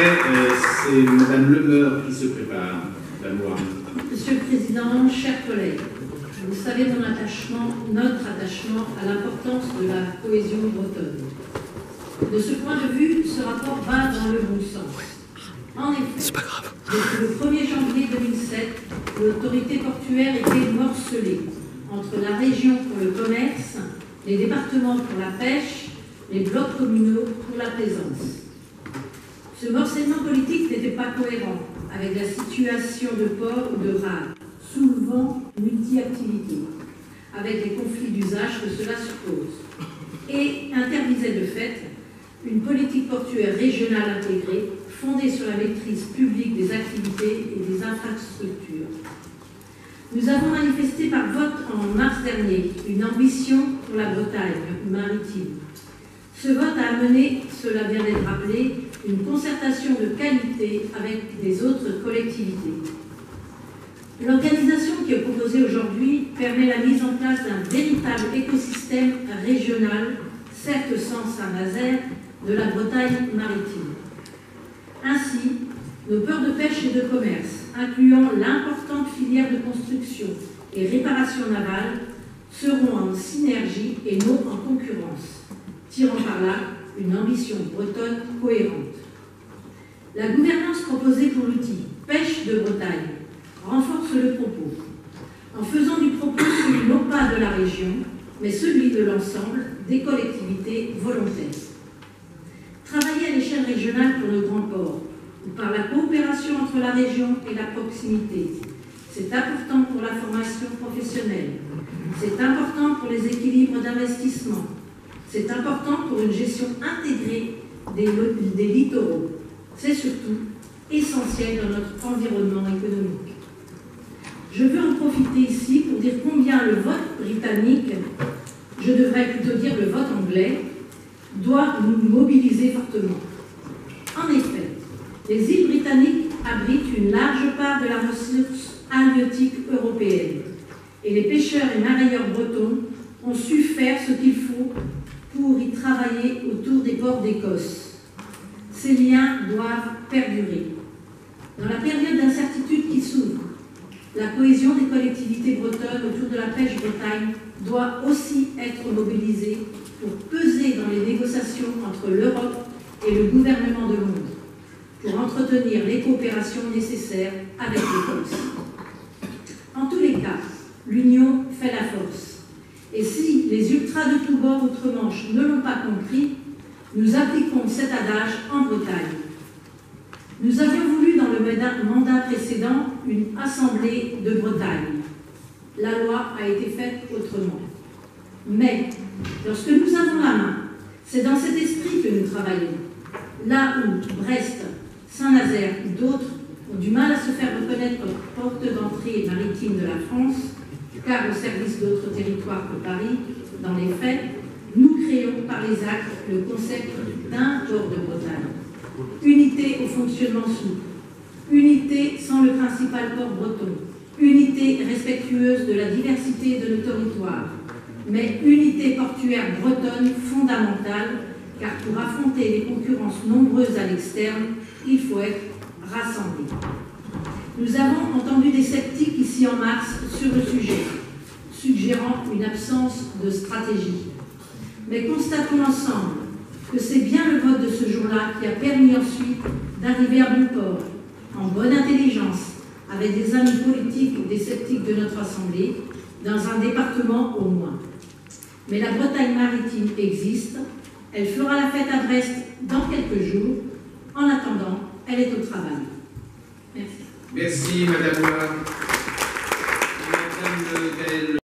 après, c'est Madame Lemeur qui se prépare, la loi. Monsieur le Président, chers collègues, vous savez notre attachement à l'importance de la cohésion bretonne. De ce point de vue, ce rapport va dans le bon sens. En effet, depuis le 1er janvier 2007, l'autorité portuaire était morcelée entre la région pour le commerce, les départements pour la pêche, les blocs communaux pour la plaisance. Ce morcellement politique n'était pas cohérent avec la situation de port ou de rade, soulevant multi-activités, avec les conflits d'usage que cela suppose, et interdisait de fait une politique portuaire régionale intégrée, fondée sur la maîtrise publique des activités et des infrastructures. Nous avons manifesté par vote en mars dernier une ambition pour la Bretagne maritime. Ce vote a amené, cela vient d'être rappelé, une concertation de qualité avec les autres collectivités. L'organisation qui est proposée aujourd'hui permet la mise en place d'un véritable écosystème régional, certes sans Saint-Nazaire, de la Bretagne maritime. Ainsi, nos ports de pêche et de commerce, incluant l'importante filière de construction et réparation navale, seront en synergie et non en concurrence, tirant par là une ambition bretonne cohérente. La gouvernance proposée pour l'outil Pêche de Bretagne renforce le propos, en faisant du propos celui non pas de la région, mais celui de l'ensemble des collectivités volontaires. Travailler à l'échelle régionale pour nos grands ports, ou par la coopération entre la région et la proximité, c'est important pour la formation professionnelle, c'est important pour les équilibres d'investissement, c'est important pour une gestion intégrée des littoraux, c'est surtout essentiel dans notre environnement économique. Je veux en profiter ici pour dire combien le vote britannique, je devrais plutôt dire le vote anglais, doit nous mobiliser fortement. En effet, les îles britanniques abritent une large part de la ressource halieutique européenne et les pêcheurs et mareyeurs bretons ont su faire ce qu'il faut pour y travailler autour des ports d'Écosse. Ces liens doivent perdurer. Dans la période d'incertitude qui s'ouvre, la cohésion des collectivités bretonnes autour de la pêche Bretagne doit aussi être mobilisée pour peser dans les négociations entre l'Europe et le gouvernement de Londres, pour entretenir les coopérations nécessaires avec l'Écosse. En tous les cas, l'union fait la force. Et si les ultras de tous bords outre-Manche ne l'ont pas compris, nous appliquons cet adage en Bretagne. Nous avions voulu dans le mandat précédent une assemblée de Bretagne. La loi a été faite autrement. Mais, lorsque nous avons la main, c'est dans cet esprit que nous travaillons. Là où Brest, Saint-Nazaire ou d'autres ont du mal à se faire reconnaître comme porte d'entrée maritime de la France, car au service d'autres territoires que Paris, dans les faits, nous créons par les actes le concept d'un port de Bretagne. Unité au fonctionnement souple, unité sans le principal port breton, unité respectueuse de la diversité de nos territoires, mais unité portuaire bretonne fondamentale, car pour affronter les concurrences nombreuses à l'externe, il faut être rassemblés. Nous avons entendu des sceptiques ici en mars sur le sujet, suggérant une absence de stratégie. Mais constatons ensemble que c'est bien le vote de ce jour-là qui a permis ensuite d'arriver à bon port, en bonne intelligence, avec des amis politiques ou des sceptiques de notre Assemblée, dans un département au moins. Mais la Bretagne maritime existe, elle fera la fête à Brest dans quelques jours. En attendant, elle est au travail. Merci. Merci, Madame. Madame Gaëlle.